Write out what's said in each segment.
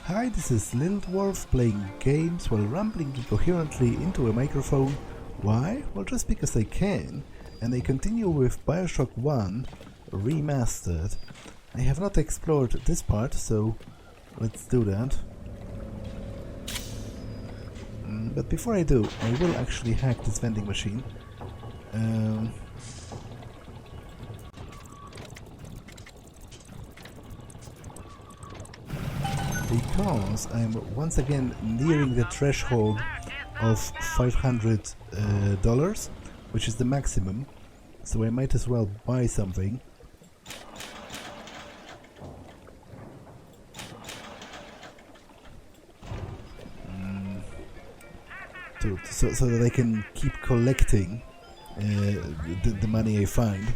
Hi, this is Little Dwarf playing games while rambling incoherently into a microphone. Why? Well, just because I can, and I continue with BioShock 1 Remastered. I have not explored this part, so let's do that. But before I do, I will actually hack this vending machine. Because I'm once again nearing the threshold of $500, which is the maximum, so I might as well buy something. So that I can keep collecting the money I find.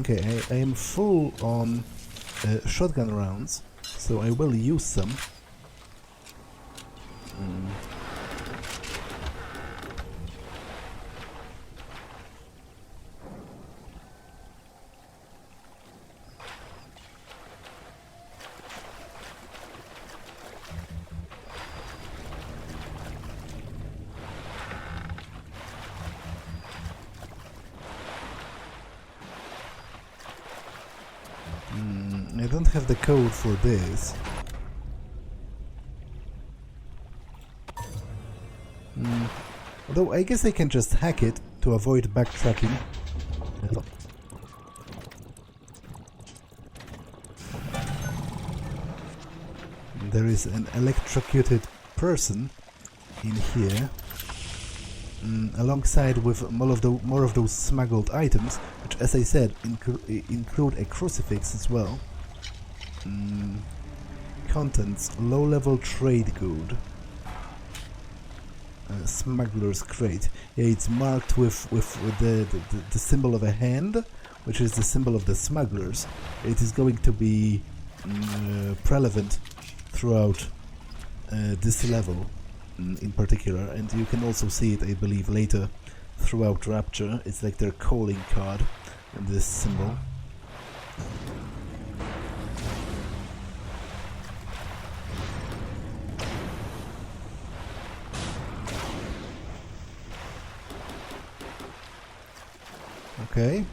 Okay, I am full on shotgun rounds, so I will use some. I don't have the code for this. Although I guess I can just hack it to avoid backtracking. There is an electrocuted person in here, alongside with more of those smuggled items, which, as I said, include a crucifix as well. Contents: low-level trade good. Smuggler's crate. Yeah, it's marked with the symbol of a hand, which is the symbol of the smugglers. It is going to be prevalent throughout this level in particular, and you can also see it, I believe, later throughout Rapture. It's like their calling card, and this symbol. Okay,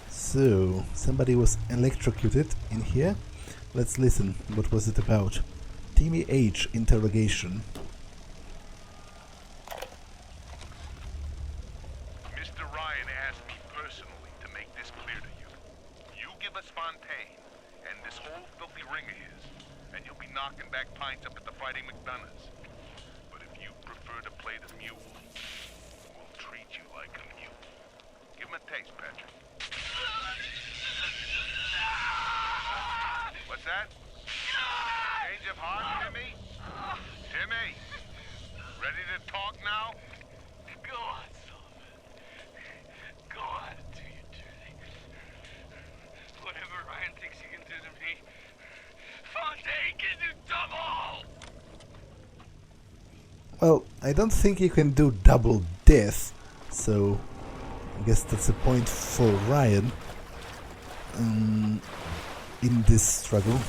so somebody was electrocuted in here. Let's listen. What was it about? Timmy H. Interrogation. Mr. Ryan asked me personally to make this clear to you. You give us Fontaine and this whole filthy ring of his, and you'll be knocking back pints up at the Fighting McDonough's. But if you prefer to play the mule, we'll treat you like a mule. Give him a taste, Patrick. What's that? Change of heart, Timmy? Timmy! Ready to talk now? Go on, Sullivan. Go on, do your dirty. Whatever Ryan thinks he can do to me, Fontaine can do double! Well, I don't think you can do double death, so I guess that's a point for Ryan in this struggle.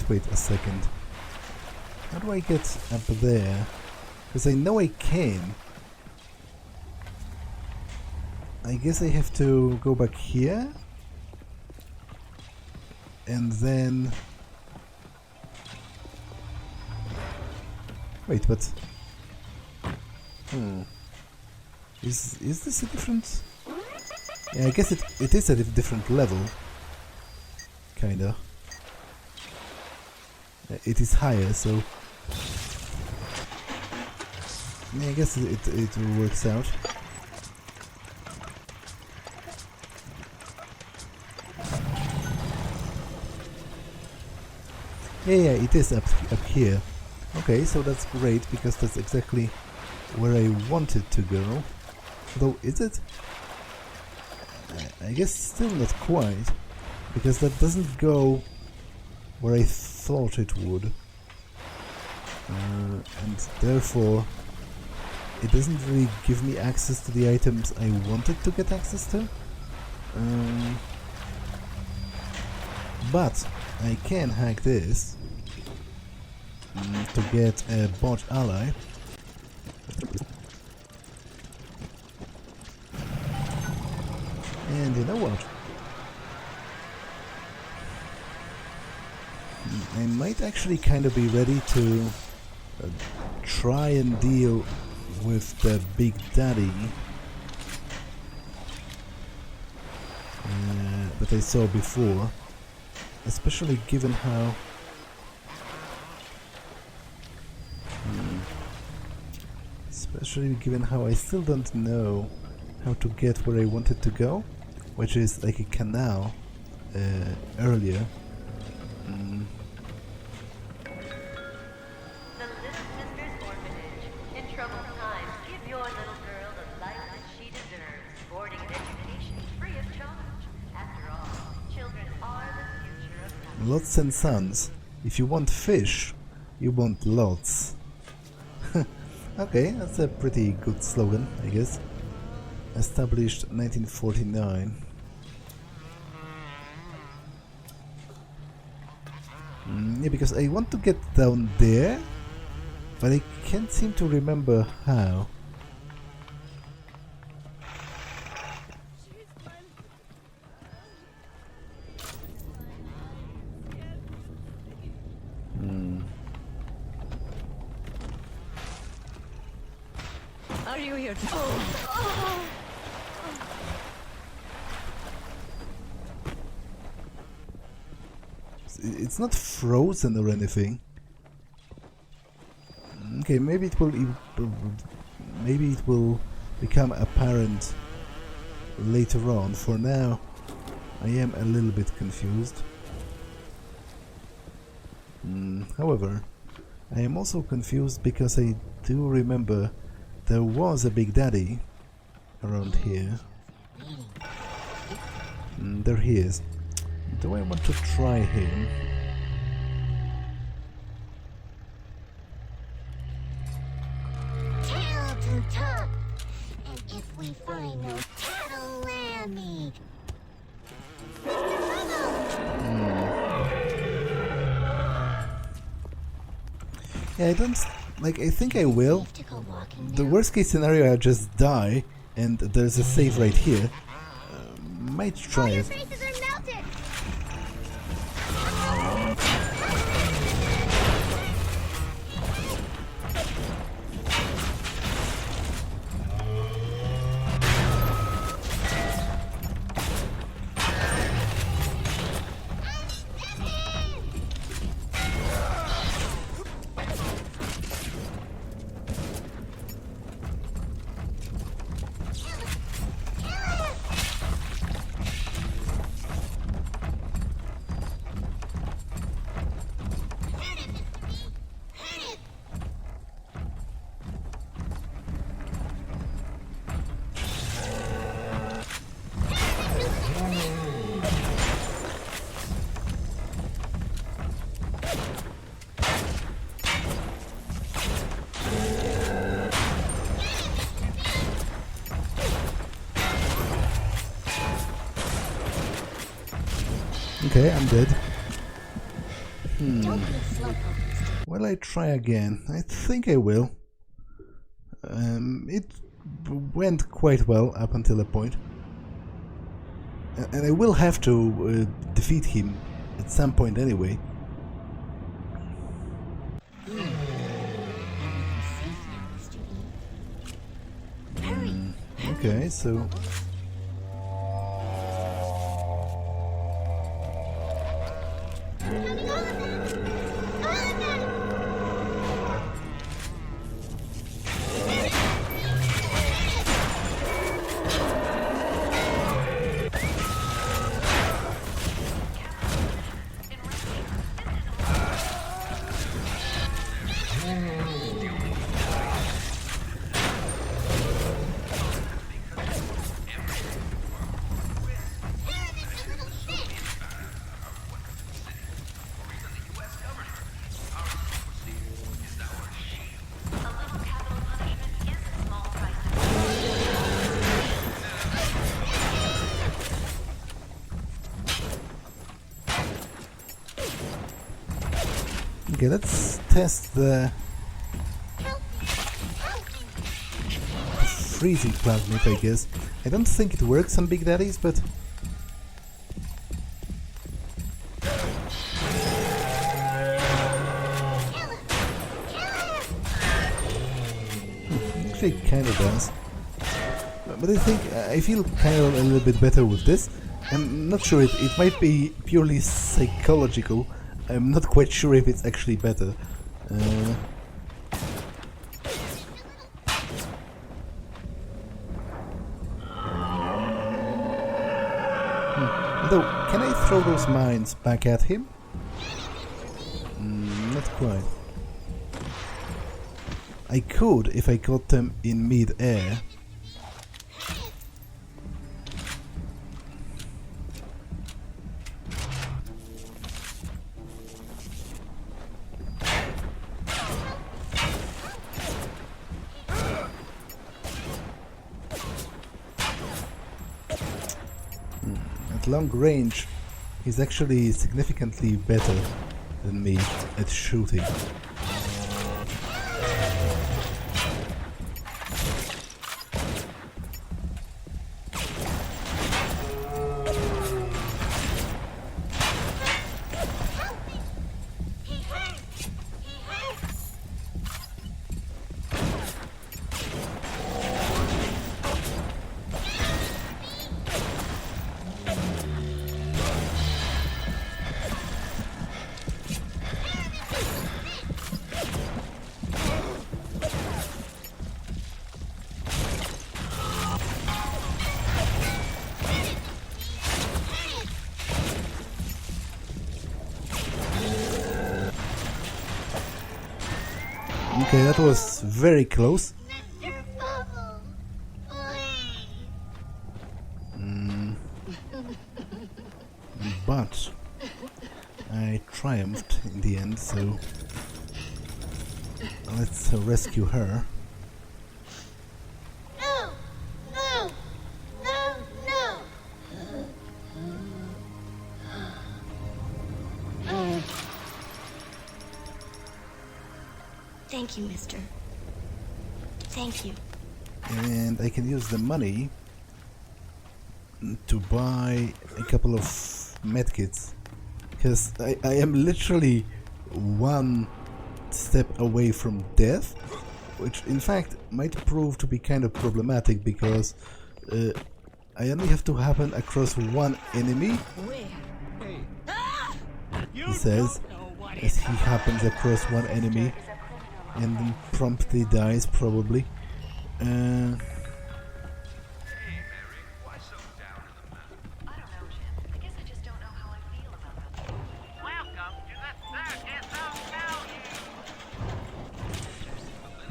Wait a second. How do I get up there? Because I know I can. I guess I have to go back here. And then... Wait, but... Is this a different... Yeah, I guess it is a different level. Kinda. It is higher, so... Yeah, I guess it works out. Yeah, it is up here. Okay, so that's great, because that's exactly where I wanted to go. Though, is it? I guess still not quite, because that doesn't go where I thought it would. And therefore, it doesn't really give me access to the items I wanted to get access to. But I can hack this to get a bot ally. And you know what? I might actually kind of be ready to try and deal with the Big Daddy that I saw before, especially given how I still don't know how to get where I wanted to go, which is like a canal earlier. The Little Sisters Orphanage. In troubled times, give your little girl the life that she deserves. Boarding and education free of charge. After all, children are the future of life. Lots and sons. If you want fish, you want lots. Okay, that's a pretty good slogan, I guess. Established 1949. Yeah, because I want to get down there, but I can't seem to remember how. Are you here to... It's not frozen or anything. Okay, maybe it will become apparent later on. For now, I am a little bit confused. However, I am also confused because I do remember there was a Big Daddy around here. There he is. Do I want to try him? Tail to top, and if we find no cattle, lammy. Yeah, I don't like. I think I will. To go walking The now. worst case scenario, I just die, and there's a save right here. Might try it. Faces are melted. Okay, I'm dead. Don't be a slug. Will I try again? I think I will. It went quite well up until a point. And I will have to defeat him at some point anyway. Okay, so... Okay, let's test the freezing plasmid, I guess. I don't think it works on Big Daddies, but actually kinda does. But I feel kind of a little bit better with this. I'm not sure, it might be purely psychological. I'm not quite sure if it's actually better. Although, can I throw those mines back at him? Not quite. I could if I got them in mid-air. At long range, he's actually significantly better than me at shooting. Okay, that was very close. But I triumphed in the end, so let's rescue her. No! No! No! No! Thank you, mister. Thank you. And I can use the money to buy a couple of medkits, because I am literally one step away from death, which in fact might prove to be kind of problematic, because I only have to happen across one enemy, he says, as he happens across one enemy and then promptly dies, probably. I don't know, Jim. I guess I just don't know how I feel about that. Welcome to the circus,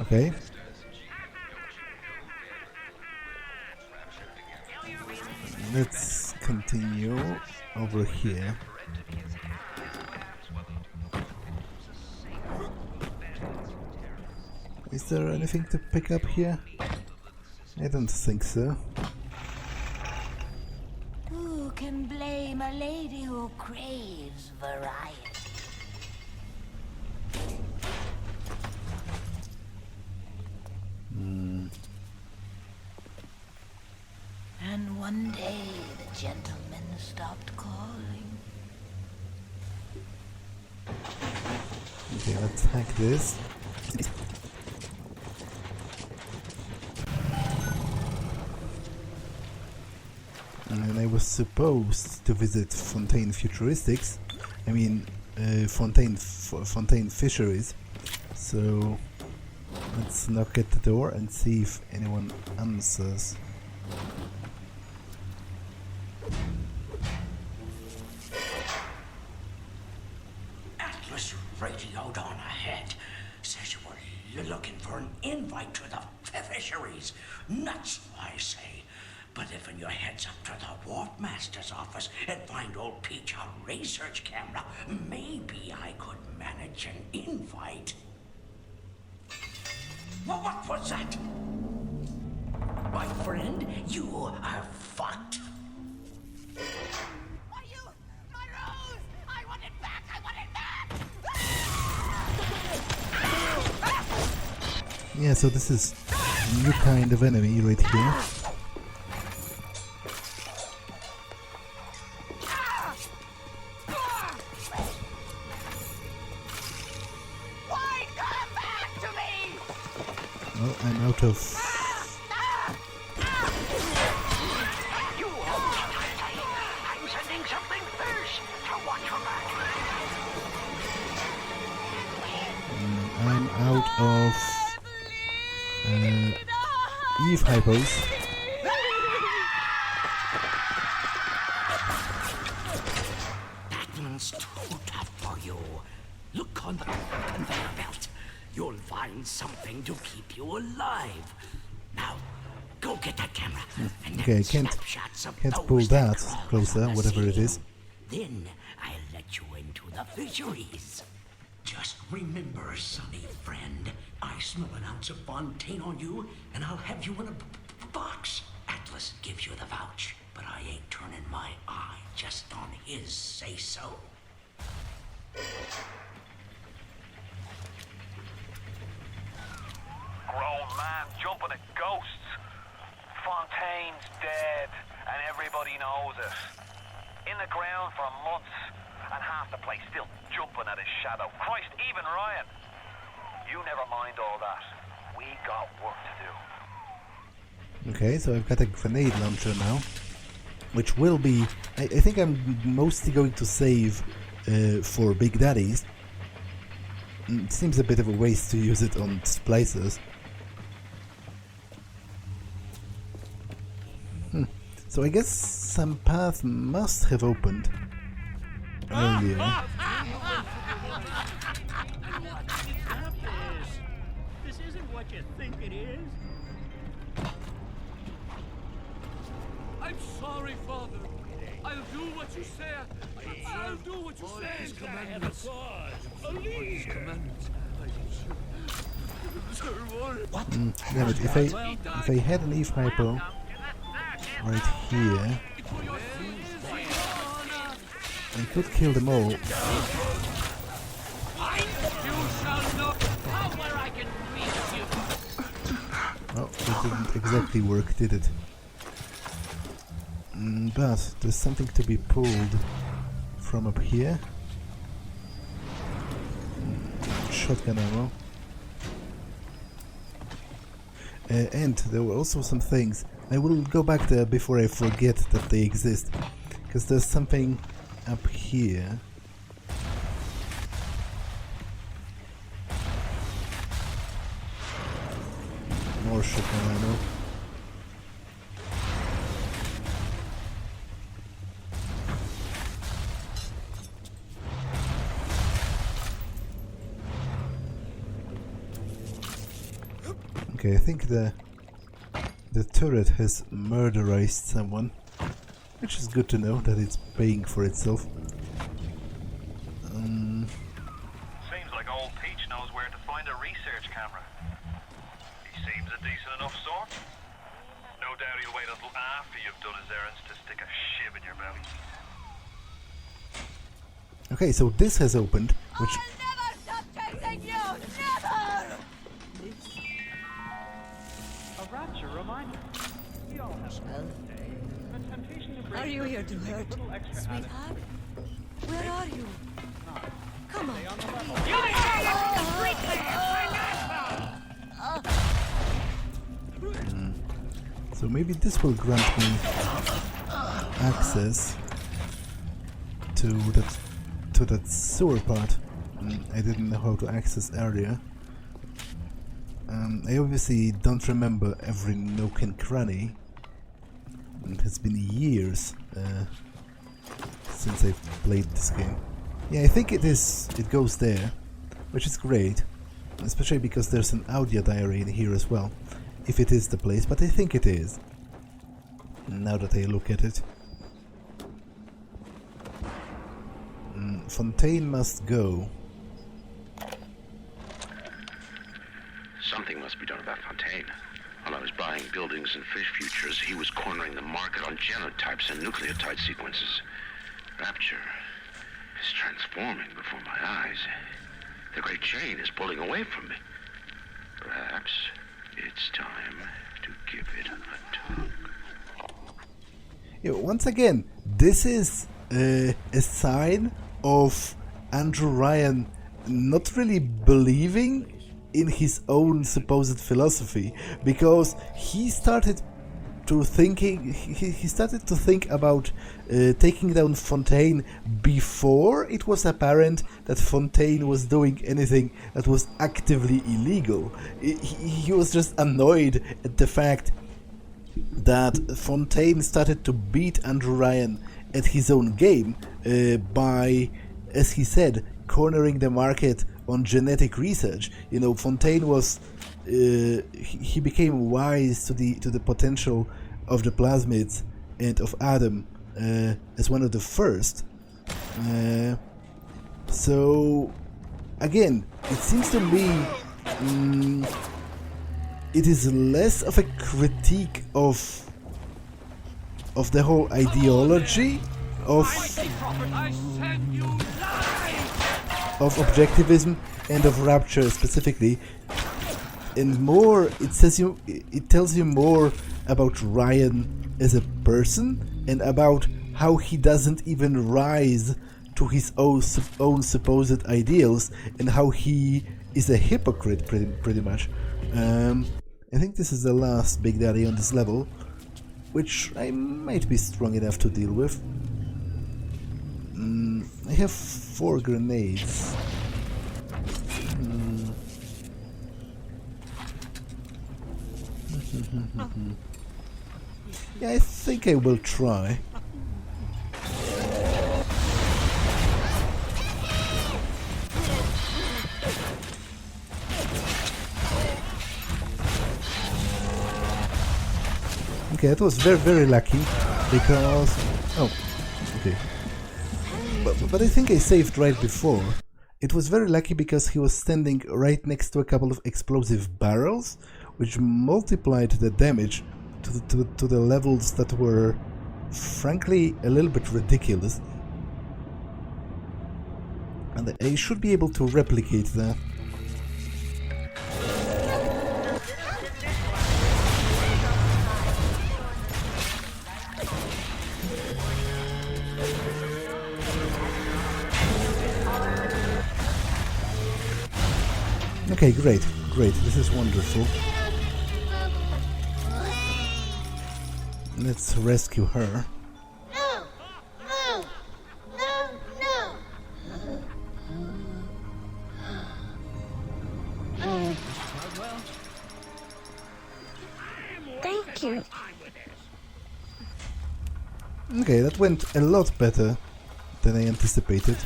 Okay. Let's continue over here. Is there anything to pick up here? I don't think so. Who can blame a lady who craves variety? And one day the gentleman stopped calling. Okay, let's hack this. And I was supposed to visit Fontaine Futuristics. I mean, Fontaine Fisheries. So let's knock at the door and see if anyone answers. Atlas radioed on ahead. Says you were looking for an invite to the fisheries. Nuts, I say. But if your heads up to the Wharf Master's office and find old Peach a research camera, maybe I could manage an invite. Well, what was that? My friend, you are fucked. Why you? My rose! I want it back! I want it back! Yeah, so this is a new kind of enemy right here. Well, I'm out of... I'm sending something first to watch your back. I'm out of... Eve hypos. That one's too tough for you. Look on the conveyor belt. You'll find something to keep you alive. Now, go get that camera. And Okay, I can't pull that closer, whatever it is. Then I'll let you into the fisheries. Just remember, sonny friend, I smell an ounce of Fontaine on you, and I'll have you in a box. Atlas gives you the vouch, but I ain't turning my eye just on his say-so. Grown man jumping at ghosts. Fontaine's dead, and everybody knows it. In the ground for months, and half the place still jumping at his shadow. Christ, even Ryan. You never mind all that. We got work to do. Okay, so I've got a grenade launcher now, which will be... I think I'm mostly going to save for Big Daddies. It seems a bit of a waste to use it on splicers. So I guess some path must have opened earlier. This isn't what you think it is. I'm sorry, Father. I'll do what you say. I'll do what you say. His commandments. His commandments. Damn it, if I had an Eve hypo right here, I could kill them all. Oh, it didn't exactly work, did it? But there's something to be pulled from up here. Shotgun ammo. And there were also some things. I will go back there before I forget that they exist, because there's something up here. More shotgun ammo. Okay, I think the turret has murderized someone, which is good to know that it's paying for itself. Seems like old Peach knows where to find a research camera. He seems a decent enough sort. No doubt he'll wait until after you've done his errands to stick a shiv in your belly. Okay, so this has opened, which... I'll never stop chasing you! Never! A rapture reminder. We all have the temptation to break. Are you here to hurt, sweetheart? Where are you? Come on. So maybe this will grant me access to that sewer part. I didn't know how to access earlier. I obviously don't remember every nook and cranny. It has been years since I've played this game. Yeah, I think it goes there, which is great, especially because there's an audio diary in here as well, if it is the place, but I think it is, now that I look at it. Fontaine must go. Something must be done about Fontaine. While I was buying buildings and fish futures, he was cornering the market on genotypes and nucleotide sequences. Rapture is transforming before my eyes. The great chain is pulling away from me. Perhaps perhaps it's time to give it a tug. Once again, this is a sign of Andrew Ryan not really believing in his own supposed philosophy, because he started to think about taking down Fontaine before it was apparent that Fontaine was doing anything that was actively illegal. He was just annoyed at the fact that Fontaine started to beat Andrew Ryan at his own game by, as he said, cornering the market on genetic research. Fontaine was he became wise to the potential of the plasmids and of Adam as one of the first. So again, it seems to me it is less of a critique of the whole ideology of objectivism and of rapture specifically, and more it tells you more about Ryan as a person and about how he doesn't even rise to his own supposed ideals, and how he is a hypocrite pretty much. I think this is the last Big Daddy on this level, which I might be strong enough to deal with. I have 4 grenades. Yeah, I think I will try. Okay, that was very lucky, because... Oh, okay. But I think I saved right before. It was very lucky because he was standing right next to a couple of explosive barrels, which multiplied the damage to the levels that were, frankly, a little bit ridiculous. And I should be able to replicate that. Okay, great, this is wonderful. Let's rescue her. Thank you. Okay, that went a lot better than I anticipated.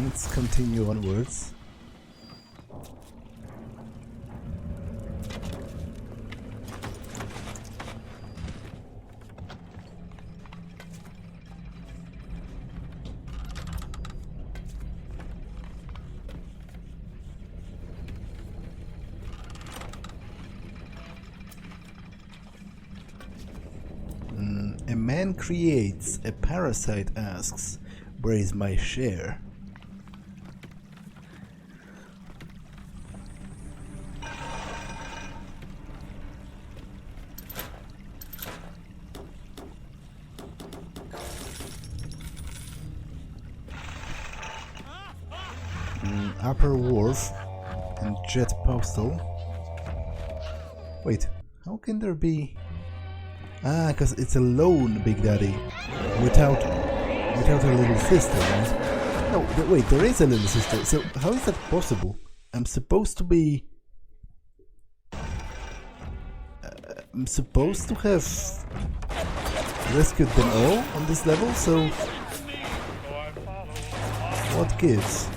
Let's continue onwards. A man creates, a parasite asks, where is my share? Upper Wharf and Jet Postal. Wait, how can there be... Ah, because it's a lone Big Daddy without a little sister, right? No, wait, there is a little sister. So how is that possible? I'm supposed to be... I'm supposed to have rescued them all on this level, so... What gives?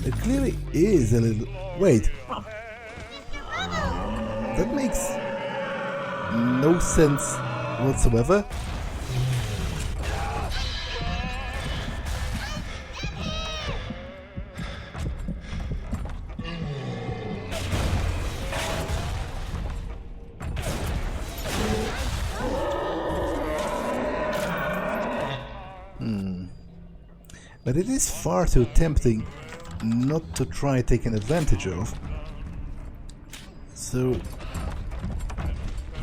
It clearly is a little... Wait. That makes no sense whatsoever. But it is far too tempting not to try taking advantage of. So...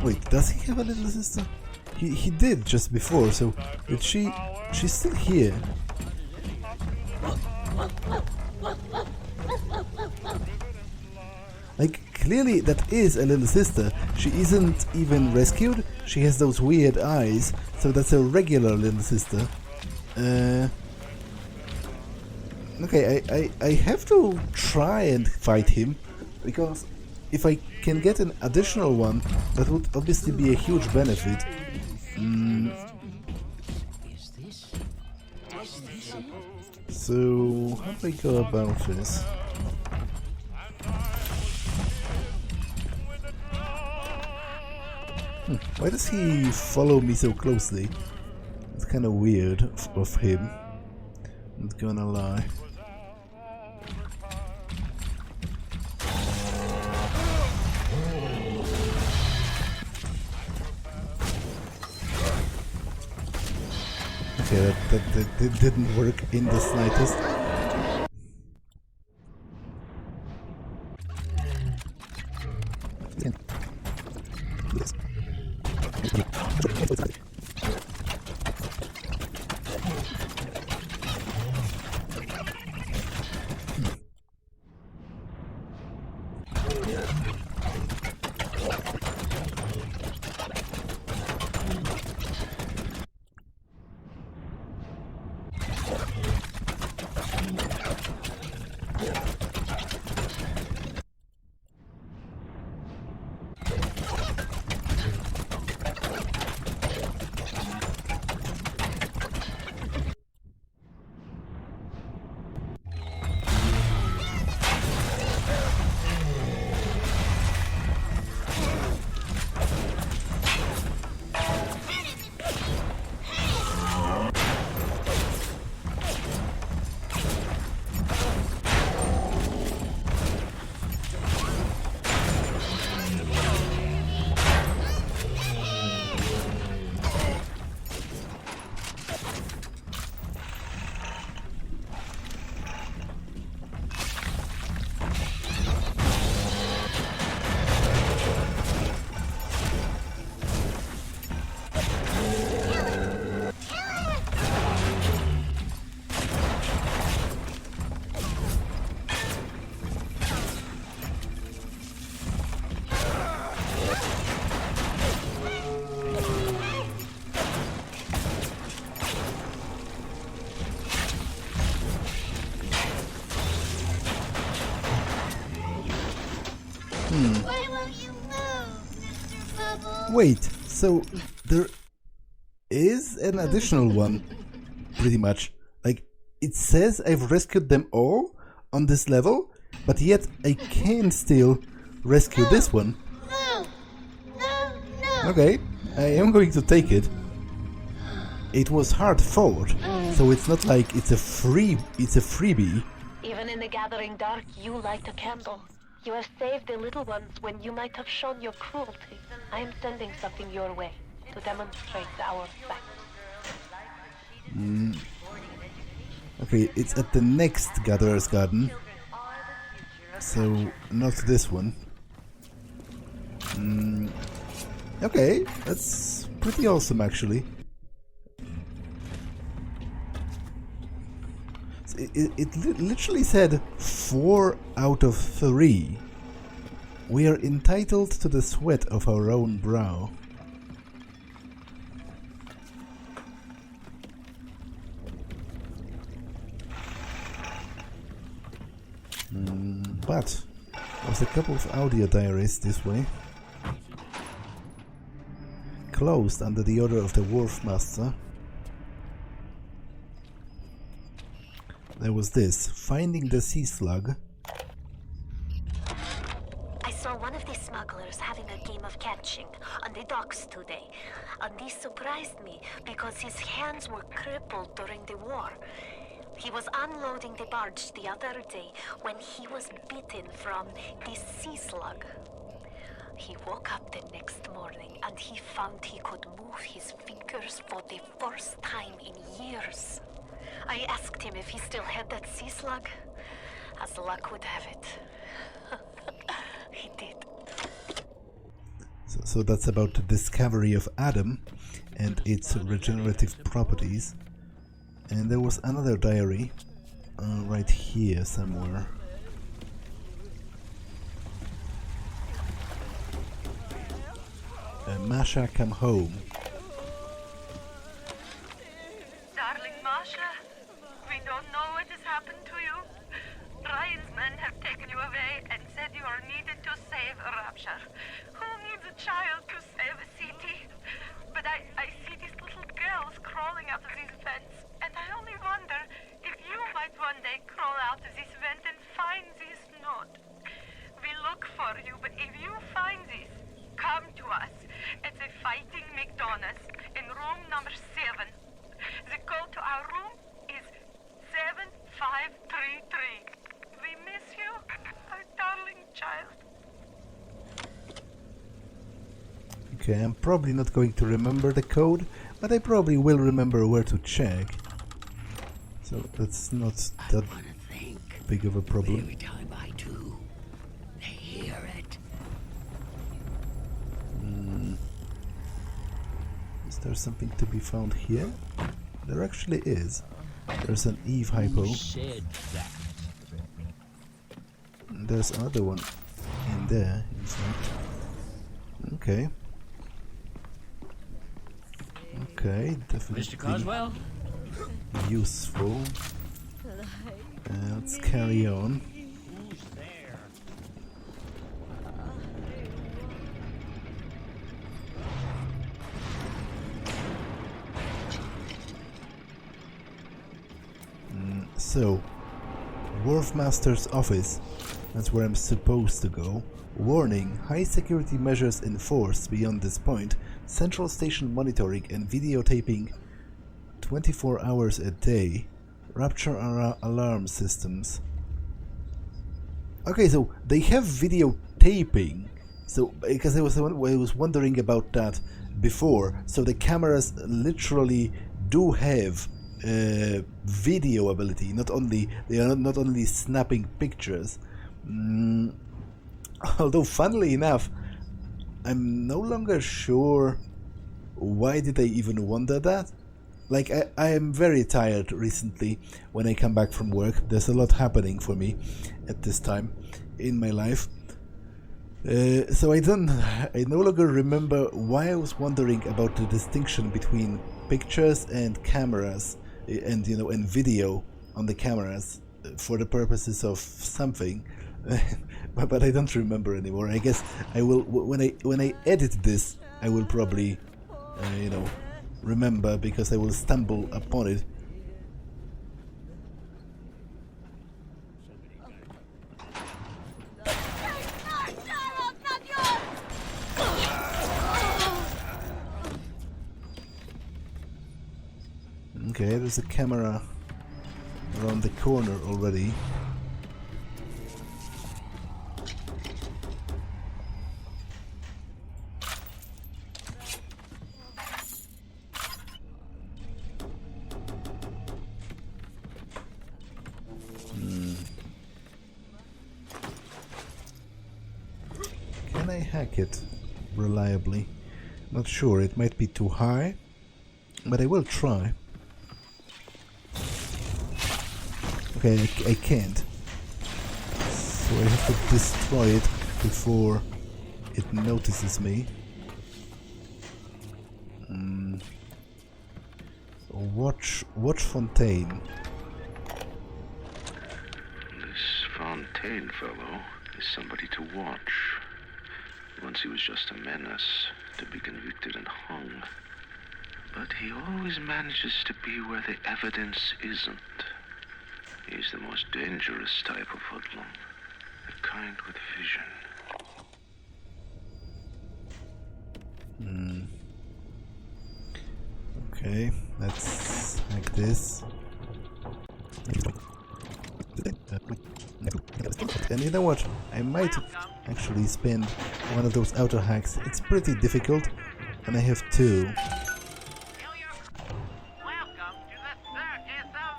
Wait, does he have a little sister? He did just before, so... But she's still here. Like, clearly that is a little sister. She isn't even rescued. She has those weird eyes, so that's a regular little sister. Okay, I have to try and fight him, because if I can get an additional one, that would obviously be a huge benefit. So, how do I go about this? Why does he follow me so closely? It's kind of weird of him. Not gonna lie. Okay, that didn't work in the slightest. Why won't you move, Mr. Bubble? Wait, so there is an additional one, pretty much. Like, it says I've rescued them all on this level, but yet I can still rescue this one. No! No! No! Okay, I am going to take it. It was hard fought, so it's not like it's a freebie. Even in the gathering dark, you light a candle. You have saved the little ones when you might have shown your cruelty. I am sending something your way to demonstrate our fact. Okay, it's at the next Gatherer's Garden, so not this one. Okay, that's pretty awesome actually. It literally said 4 out of 3. We are entitled to the sweat of our own brow. But there's a couple of audio diaries this way. Closed under the order of the Wharf Master. There was this, finding the sea slug. I saw one of the smugglers having a game of catching on the docks today, and this surprised me because his hands were crippled during the war. He was unloading the barge the other day when he was bitten from the sea slug. He woke up the next morning and he found he could move his fingers for the first time in years. I asked him if he still had that sea slug. As luck would have it, he did. So that's about the discovery of Adam and its regenerative properties. And there was another diary right here somewhere. Masha, come home. Darling Masha, we don't know what has happened to you. Ryan's men have taken you away and said you are needed to save Rapture. Who needs a child to save a city? But I see these little girls crawling out of these vents, and I only wonder if you might one day crawl out of this vent and find this note. We look for you, but if you find this, come to us. It's a Fighting McDonald's in room number 7. The code to our room is 7533. We miss you, our darling child. Okay, I'm probably not going to remember the code, but I probably will remember where to check. So that's not that big of a problem. Every time I do, they hear it. Is there something to be found here? There actually is. There's an Eve hypo. And there's another one in there, in fact. Okay. Okay, definitely Mr. Coswell? useful. Let's carry on. Who's there? So, Wharfmaster's office. That's where I'm supposed to go. Warning, high security measures enforced beyond this point. Central station monitoring and videotaping 24 hours a day. Rapture alarm systems. Okay, so they have videotaping. So, because I was wondering about that before. So the cameras literally do have video ability. Not only they are not only snapping pictures. Although, funnily enough, I'm no longer sure why did I even wonder that. Like, I am very tired recently when I come back from work. There's a lot happening for me at this time in my life. So I no longer remember why I was wondering about the distinction between pictures and cameras and, you know, and video on the cameras for the purposes of something. But I don't remember anymore. I guess I will when I edit this. I will probably, you know, remember, because I will stumble upon it. Okay, there's a camera around the corner already. Can I hack it reliably? Not sure, it might be too high, but I will try. Okay, I can't. So I have to destroy it before it notices me. Watch Fontaine. This Fontaine fellow is somebody to watch. Once he was just a menace, to be convicted and hung. But he always manages to be where the evidence isn't. He's the most dangerous type of hoodlum. The kind with vision. Okay, let's hack this. And you know what? I might actually spend one of those outer hacks. It's pretty difficult, and I have two. Welcome to the Circus of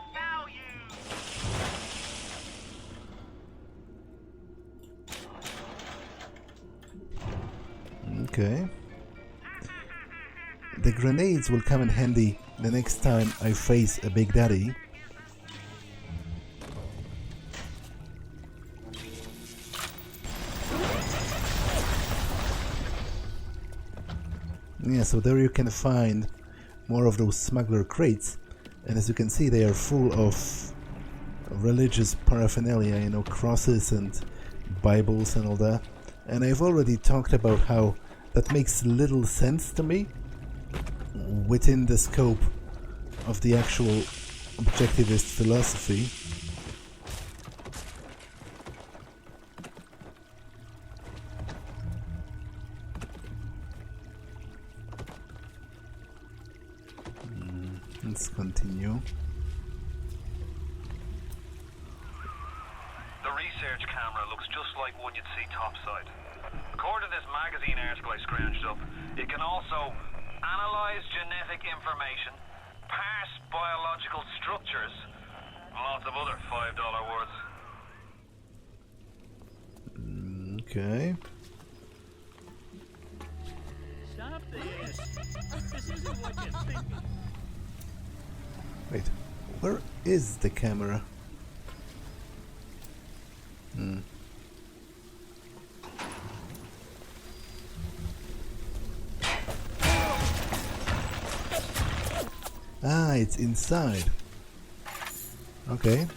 Value. Okay. The grenades will come in handy the next time I face a Big Daddy. Yeah, so there you can find more of those smuggler crates, and as you can see, they are full of religious paraphernalia, you know, crosses and Bibles and all that. And I've already talked about how that makes little sense to me within the scope of the actual objectivist philosophy. Let's continue. The research camera looks just like one you'd see topside. According to this magazine article I scrounged up, it can also analyze genetic information, parse biological structures, and lots of other $5 words. Okay. Stop this. This isn't what you're thinking. Wait, where is the camera? Ah, it's inside. Okay.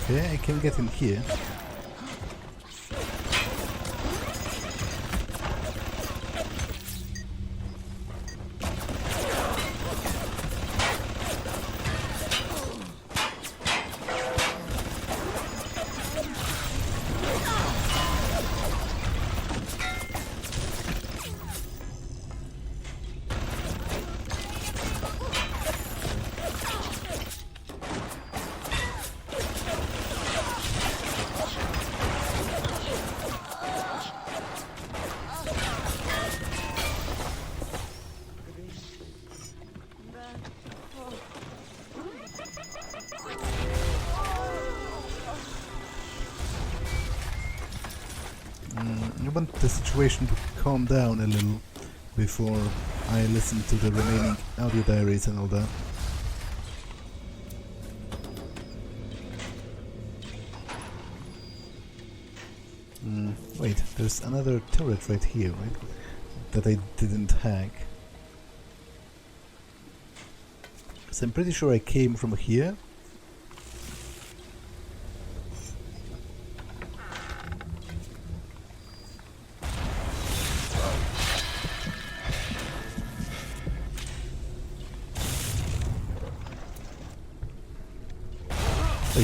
Okay, I can get in here. I want the situation to calm down a little before I listen to the remaining audio diaries and all that. Wait, there's another turret right here, right? That I didn't hack. So I'm pretty sure I came from here.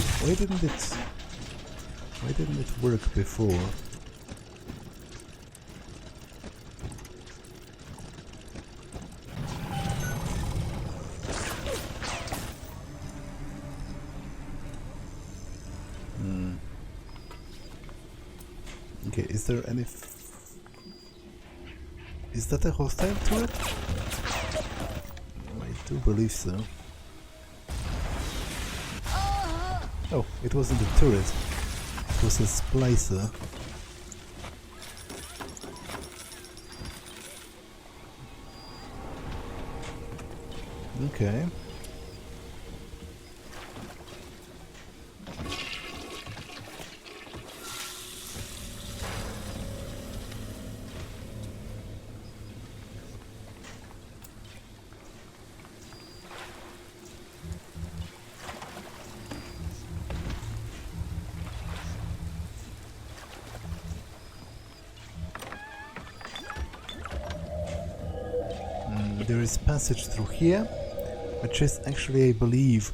Wait, why didn't it work before? Okay, is there any... Is that a hostile turret? I do believe so. Oh, it wasn't a turret. It was a splicer. Okay. There is passage through here, which is actually, I believe,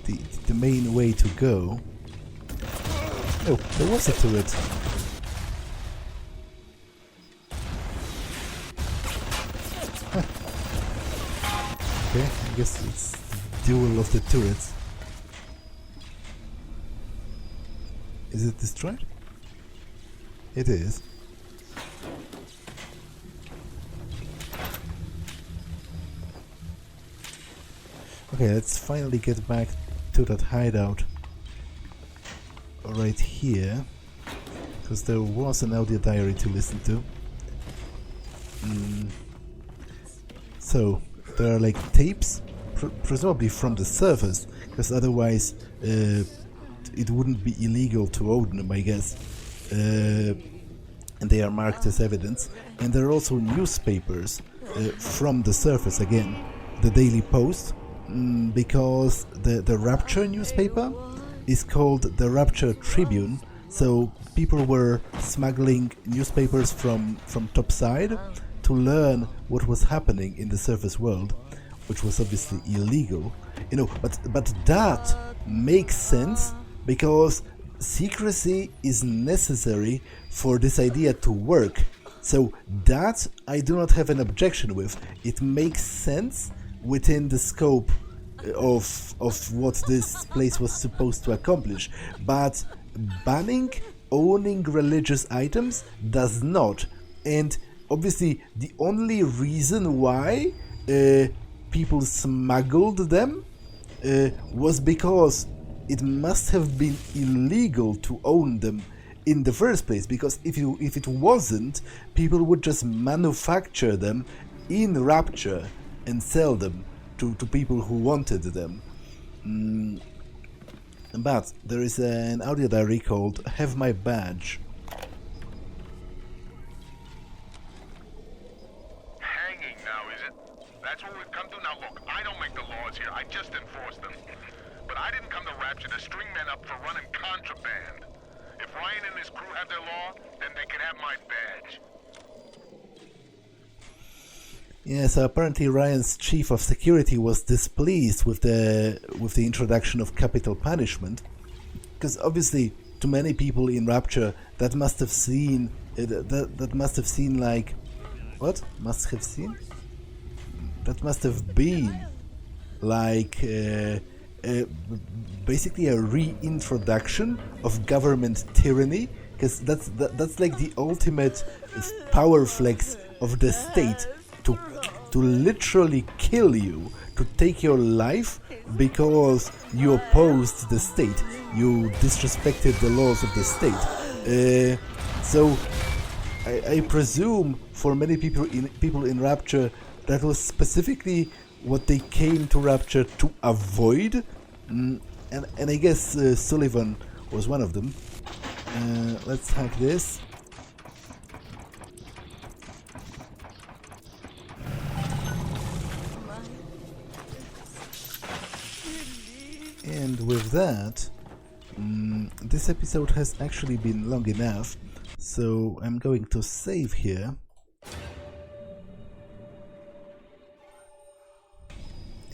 the main way to go. Oh, there was a turret. Huh. Okay, I guess it's the duel of the turrets. Is it destroyed? It is. Okay, let's finally get back to that hideout right here, because there was an audio diary to listen to. So, there are like tapes, presumably from the surface, because otherwise it wouldn't be illegal to own them, I guess. And they are marked as evidence. And there are also newspapers from the surface again. The Daily Post, because the Rapture newspaper is called the Rapture Tribune, so people were smuggling newspapers from topside to learn what was happening in the surface world, which was obviously illegal, you know, but that makes sense because secrecy is necessary for this idea to work. So that I do not have an objection with. It makes sense within the scope of what this place was supposed to accomplish, but banning owning religious items does not. And obviously the only reason why people smuggled them was because it must have been illegal to own them in the first place, because if it wasn't, people would just manufacture them in Rapture and sell them to people who wanted them. But there is an audio diary called Have My Badge. Hanging now, is it? That's what we've come to? Now look, I don't make the laws here, I just enforce them. But I didn't come to Rapture to string men up for running contraband. If Ryan and his crew have their law, then they can have my badge. Yeah, so apparently Ryan's chief of security was displeased with the introduction of capital punishment, because obviously to many people in Rapture that must have seen that must have seen like what must have seen that must have been like basically a reintroduction of government tyranny, because that's like the ultimate power flex of the state, to literally kill you, to take your life because you opposed the state, you disrespected the laws of the state. So I presume for many people in Rapture that was specifically what they came to Rapture to avoid, and I guess Sullivan was one of them. Let's hack this. And with that, this episode has actually been long enough, so I'm going to save here.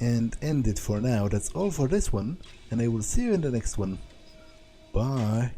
And end it for now. That's all for this one, and I will see you in the next one. Bye.